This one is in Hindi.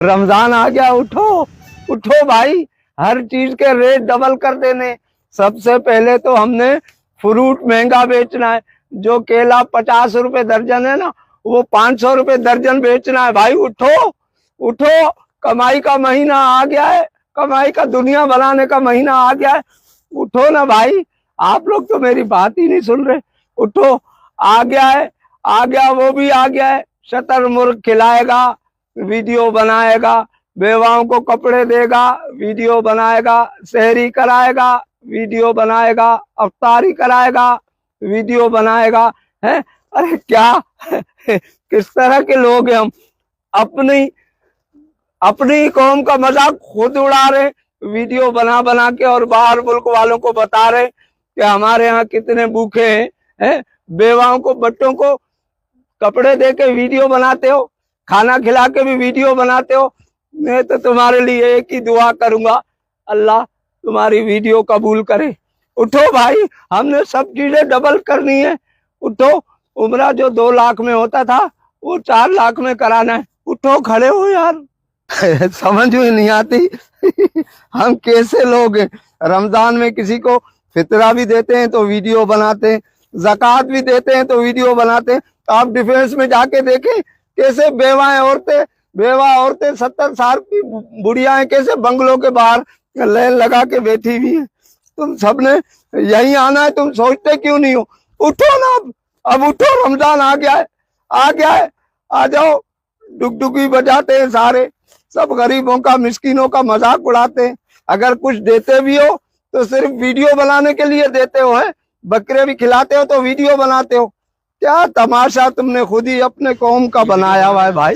रमजान आ गया, उठो उठो भाई, हर चीज के रेट डबल कर देने। सबसे पहले तो हमने फ्रूट महंगा बेचना है। जो केला 50 रुपए दर्जन है ना, वो 500 रुपए दर्जन बेचना है। भाई उठो उठो, कमाई का महीना आ गया है, कमाई का दुनिया बनाने का महीना आ गया है। उठो ना भाई, आप लोग तो मेरी बात ही नहीं सुन रहे। उठो, आ गया है, आ गया, वो भी आ गया है। शतरमुर्ग खिलाएगा, वीडियो बनाएगा, बेवाओं को कपड़े देगा, वीडियो बनाएगा, सहरी कराएगा, वीडियो बनाएगा, अफ्तारी कराएगा, वीडियो बनाएगा। है अरे क्या किस तरह के लोग हैं हम। अपनी अपनी कौम का मजाक खुद उड़ा रहे, वीडियो बना बना के, और बाहर मुल्क वालों को बता रहे कि हमारे यहाँ कितने भूखे हैं। बेवाओं को, बच्चों को कपड़े दे के वीडियो बनाते हो, खाना खिला के भी वीडियो बनाते हो। मैं तो तुम्हारे लिए एक ही दुआ करूंगा, अल्लाह तुम्हारी वीडियो कबूल करे। उठो भाई, हमने सब चीजें डबल करनी है। उठो, उम्रा जो 2 लाख में होता था वो 4 लाख में कराना है। उठो, खड़े हो यार समझ में नहीं आती हम कैसे लोग हैं। रमजान में किसी को फितरा भी देते हैं तो वीडियो बनाते हैं, ज़कात भी देते हैं तो वीडियो बनाते हैं। तो आप डिफेंस में जाके देखें कैसे बेवा औरतें 70 साल की बुढ़ियाएं कैसे बंगलों के बाहर लाइन लगा के बैठी हुई है। तुम सबने यही आना है, तुम सोचते क्यों नहीं हो? उठो ना, अब उठो, रमजान आ गया है, आ गया है, आ जाओ। डुगडुगी बजाते हैं सारे, सब गरीबों का, मिस्किनों का मजाक उड़ाते हैं। अगर कुछ देते भी हो तो सिर्फ वीडियो बनाने के लिए देते हो। है बकरे भी खिलाते हो तो वीडियो बनाते हो। क्या तमाशा तुमने खुद ही अपने कौम का बनाया हुआ है भाई।